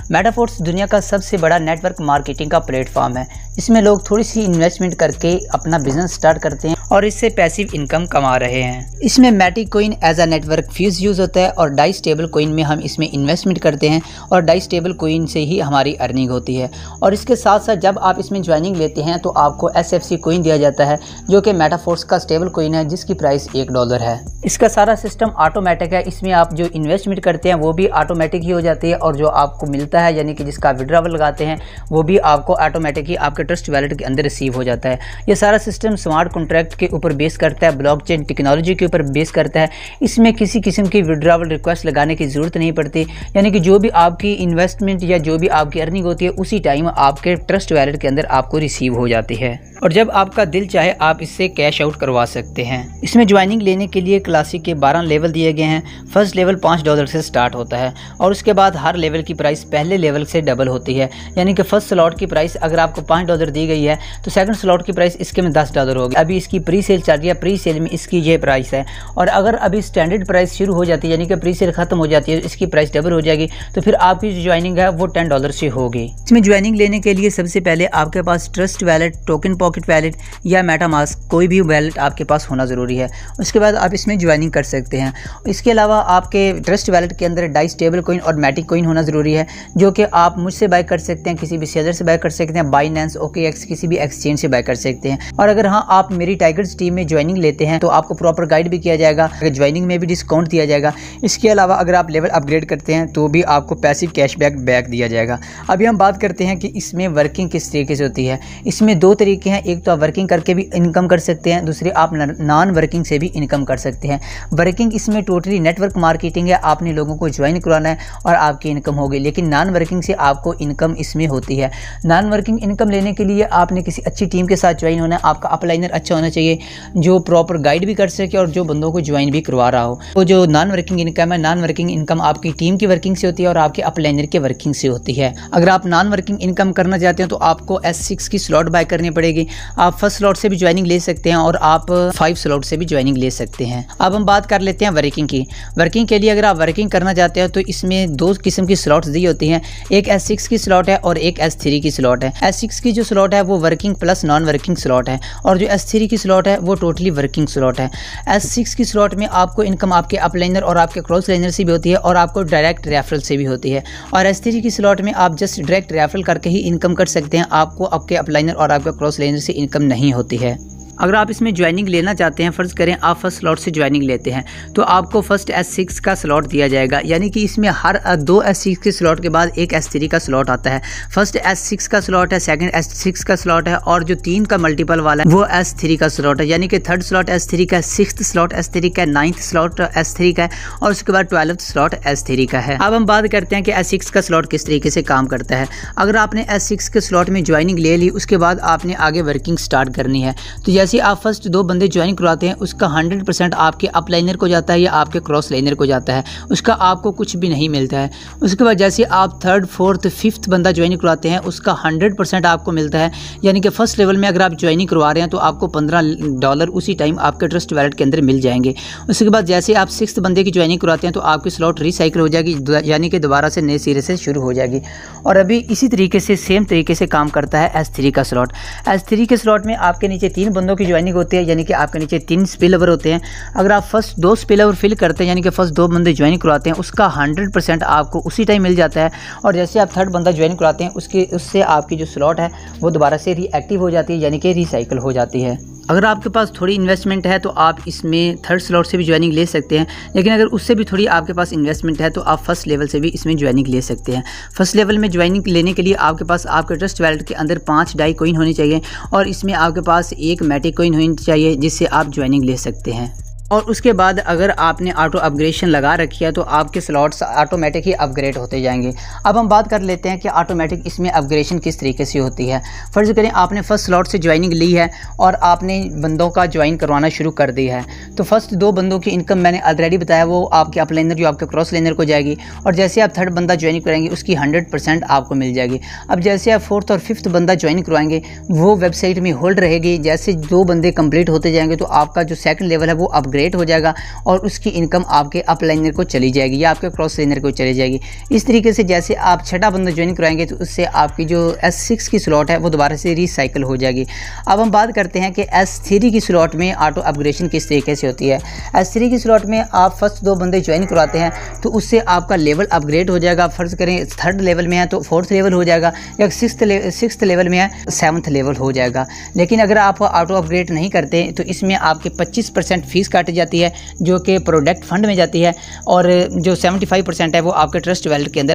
Metaphors दुनिया का सबसे बड़ा नेटवर्क मार्केटिंग का प्लेटफॉर्म है। इसमें लोग थोड़ी सी इन्वेस्टमेंट करके अपना बिजनेस स्टार्ट करते हैं और इससे पैसिव इनकम कमा रहे हैं। इसमें Matic coin as a network fee use होता है और डाई स्टेबल कॉइन में हम इसमें इन्वेस्टमेंट करते हैं और डाई स्टेबल कॉइन से ही हमारी अर्निंग होती है। और इसके साथ साथ जब आप इसमें ज्वाइनिंग लेते हैं तो आपको SFC कॉइन दिया जाता है, जो कि मेटाफोर्स का स्टेबल कॉइन है जिसकी प्राइस $1 है। इसका सारा सिस्टम ऑटोमेटिक है। इसमें आप जो इन्वेस्टमेंट करते हैं वो भी ऑटोमेटिक ही हो जाती है और जो आपको मिलता है यानी कि जिसका विड्रॉवल लगाते हैं वो भी आपको ऑटोमेटिक ही आपके ट्रस्ट वैलेट के अंदर रिसीव हो जाता है। ये सारा सिस्टम स्मार्ट कॉन्ट्रैक्ट के ऊपर बेस करता है, ब्लॉकचेन टेक्नोलॉजी के ऊपर बेस करता है। इसमें किसी किस्म की विड्रॉवल रिक्वेस्ट लगाने की ज़रूरत नहीं पड़ती, यानी कि जो भी आपकी इन्वेस्टमेंट या जो भी आपकी अर्निंग होती है उसी टाइम आपके ट्रस्ट वैलेट के अंदर आपको रिसीव हो जाती है और जब आपका दिल चाहे आप इससे कैश आउट करवा सकते हैं। इसमें ज्वाइनिंग लेने के लिए क्लासिक के 12 लेवल दिए गए हैं। फर्स्ट लेवल $5 से स्टार्ट होता है और उसके बाद हर लेवल की प्राइस पहले लेवल से डबल होती है, यानी कि फर्स्ट स्लॉट की प्राइस अगर आपको $5 दी गई है तो सेकंड स्लॉट की प्राइस इसके में $10 होगी। अभी इसकी प्री सेल चल रही है, प्री सेल में इसकी ये प्राइस है और अगर अभी स्टैंडर्ड प्राइस शुरू हो जाती है यानी कि प्री सेल खत्म हो जाती है, इसकी प्राइस डबल हो जाएगी, तो फिर आपकी जो ज्वाइनिंग है वो $10 से होगी। इसमें ज्वाइनिंग लेने के लिए सबसे पहले आपके पास trust wallet, token pocket wallet या मेटामास्क कोई भी वैलेट आपके पास होना ज़रूरी है। उसके बाद आप इसमें ज्वाइनिंग कर सकते हैं। इसके अलावा आपके ट्रस्ट वैलेट के अंदर डाई स्टेबल कॉइन और मैटिक कॉइन होना ज़रूरी है, जो कि आप मुझसे बाय कर सकते हैं, किसी भी सेलर से बाय कर सकते हैं, बाइनेंस, OKX, किसी भी एक्सचेंज से बाय कर सकते हैं। और अगर हाँ आप मेरी टाइगर्स टीम में ज्वाइनिंग लेते हैं तो आपको प्रॉपर गाइड भी किया जाएगा, ज्वाइनिंग में भी डिस्काउंट दिया जाएगा। इसके अलावा अगर आप लेवल अपग्रेड करते हैं तो भी आपको पैसिव कैशबैक दिया जाएगा। अभी हम बात करते हैं कि इसमें वर्किंग किस तरीके से होती है। इसमें दो तरीके हैं, एक तो आप वर्किंग करके भी इनकम कर सकते हैं, दूसरे आप नॉन वर्किंग से भी इनकम कर सकते हैं। वर्किंग इसमें टोटली नेटवर्क मार्केटिंग है, आपने लोगों को ज्वाइन करवाना है और आपकी इनकम होगी, लेकिन नॉन वर्किंग से आपको इनकम इसमें होती है। नॉन वर्किंग इनकम लेने के लिए आपने किसी अच्छी टीम के साथ ज्वाइन होना है, आपका अपलाइनर अच्छा होना चाहिए जो प्रॉपर गाइड भी कर सके और जो बंदों को ज्वाइन भी करवा रहा हो। तो जो नॉन वर्किंग इनकम है, नॉन वर्किंग इनकम आपकी टीम की वर्किंग से होती है और आपके अपलाइनर के वर्किंग से होती है। अगर आप नॉन वर्किंग इनकम करना चाहते हैं तो आपको S6 की स्लॉट बाय करनी पड़ेगी। आप फर्स्ट स्लॉट से भी ज्वाइनिंग ले सकते हैं और आप 5 स्लॉट से भी ज्वाइनिंग ले सकते हैं। अब हम बात कर लेते हैं वर्किंग की। वर्किंग के लिए अगर आप वर्किंग करना चाहते हैं तो इसमें 2 किस्म की स्लॉट्स दी होती हैं, एक S6 की स्लॉट है और एक S3 की स्लॉट है। S6 की जो स्लॉट है वो working plus non working slot है और जो S3 की स्लॉट है वो टोटली वर्किंग स्लॉट है। S6 की स्लॉट में आपको इनकम आपके अपलाइनर और आपके क्रॉस लाइनर से भी होती है और आपको डायरेक्ट रेफरल से भी होती है। और S3 की स्लॉट में आप जस्ट डायरेक्ट रेफरल करके ही इनकम कर सकते हैं, आपको आपके अपलाइनर और आपके क्रॉस लाइनर से इनकम नहीं होती है। अगर आप इसमें ज्वाइनिंग लेना चाहते हैं, फ़र्ज़ करें आप फर्स्ट स्लॉट से ज्वाइनिंग लेते हैं तो आपको फर्स्ट S6 का स्लॉट दिया जाएगा, यानी कि इसमें हर 2 S6 के स्लॉट के बाद एक S3 का स्लॉट आता है। फर्स्ट S6 का स्लॉट है, सेकंड S6 का स्लॉट है और जो 3 का मल्टीपल वाला है वो S3 का स्लॉट है, यानी कि थर्ड स्लॉट S3 का, 6th स्लॉट S3 का, 9th स्लॉट S3 का है और उसके बाद 12th स्लॉट S3 का है। अब हम बात करते हैं कि S6 का स्लॉट किस तरीके से काम करता है। अगर आपने S6 के स्लॉट में ज्वाइनिंग ले ली, उसके बाद आपने आगे वर्किंग स्टार्ट करनी है, तो जैसे आप फर्स्ट 2 बंदे ज्वाइन करवाते हैं उसका 100% आपके अपलाइनर को जाता है या आपके क्रॉस लाइनर को जाता है, उसका आपको कुछ भी नहीं मिलता है। उसके बाद जैसे आप 3rd, 4th, 5th बंदा ज्वाइन करवाते हैं उसका 100% आपको मिलता है, यानी कि फर्स्ट लेवल में अगर आप ज्वाइनिंग करवा रहे हैं तो आपको $15 उसी टाइम आपके ट्रस्ट वैलेट के अंदर मिल जाएंगे। उसके बाद जैसे आप 6th बंदे की ज्वाइनिंग करवाते हैं तो आपकी स्लॉट रिसाइकिल हो जाएगी, यानी कि दोबारा से नए सिरे से शुरू हो जाएगी। और अभी इसी तरीके से सेम तरीके से काम करता है S3 का स्लॉट। S3 के स्लॉट में आपके नीचे 3 बंदों की ज्वाइनिंग होती है, यानी कि आपके नीचे 3 स्पिल ओवर होते हैं। अगर आप फर्स्ट 2 स्पिल ओवर फिल करते हैं, यानी कि फर्स्ट 2 बंदे ज्वाइन करवाते हैं, उसका 100% आपको उसी टाइम मिल जाता है। और जैसे आप 3rd बंदा ज्वाइन कराते हैं उससे आपकी जो स्लॉट है वो दोबारा से रीएक्टिव हो जाती है, यानी कि रिसाइकिल हो जाती है। अगर आपके पास थोड़ी इन्वेस्टमेंट है तो आप इसमें 3rd स्लॉट से भी ज्वाइनिंग ले सकते हैं, लेकिन अगर उससे भी थोड़ी आपके पास इन्वेस्टमेंट है तो आप फर्स्ट लेवल से भी इसमें ज्वाइनिंग ले सकते हैं। फर्स्ट लेवल में ज्वाइनिंग लेने के लिए आपके पास आपके ट्रस्ट वैलेट के अंदर 5 डाई कॉइन होनी चाहिए और इसमें आपके पास 1 मैटिक कॉइन होनी चाहिए जिससे आप ज्वाइनिंग ले सकते हैं। और उसके बाद अगर आपने ऑटो अपग्रेडेशन लगा रखी है तो आपके स्लॉट्स ऑटोमेटिक ही अपग्रेड होते जाएंगे। अब हम बात कर लेते हैं कि ऑटोमेटिक इसमें अपग्रेडेशन किस तरीके से होती है। फ़र्ज़ करें आपने फर्स्ट स्लॉट से ज्वाइनिंग ली है और आपने बंदों का ज्वाइन करवाना शुरू कर दिया है, तो फर्स्ट 2 बंदों की इनकम मैंने ऑलरेडी बताया वो आपके अपलाइनर जो आपके क्रॉस लाइनर को जाएगी और जैसे आप 3rd बंदा ज्वाइन कराएंगे उसकी 100% आपको मिल जाएगी। अब जैसे आप 4th और 5th बंदा ज्वाइन करवाएंगे वो वेबसाइट में होल्ड रहेगी, जैसे 2 बंदे कंप्लीट होते जाएंगे तो आपका जो सेकंड लेवल है वो अपग्रेड अपग्रेड हो जाएगा और उसकी इनकम आपके अप लाइनर को चली जाएगी या आपके क्रॉस लाइनर को चली जाएगी। इस तरीके से जैसे आप छठा बंदा ज्वाइन कराएंगे तो उससे आपकी जो S6 की स्लॉट है वो दोबारा से रिसाइकिल हो जाएगी। अब हम बात करते हैं कि S3 की स्लॉट में ऑटो अपग्रेडेशन किस तरीके से होती है। S3 की स्लॉट में आप फर्स्ट 2 बंदे ज्वाइन करवाते हैं तो उससे आपका लेवल अपग्रेड हो जाएगा। फर्ज करें 3rd लेवल में है तो 4th लेवल हो जाएगा, या 6th लेवल में है 7th लेवल हो जाएगा। लेकिन अगर आप ऑटो अपग्रेड नहीं करते तो इसमें आपके 25% फीस काटी जाती है जो कि प्रोडक्ट फंड में जाती है, और जो 75% है वो आपके ट्रस्ट वैलेट के अंदर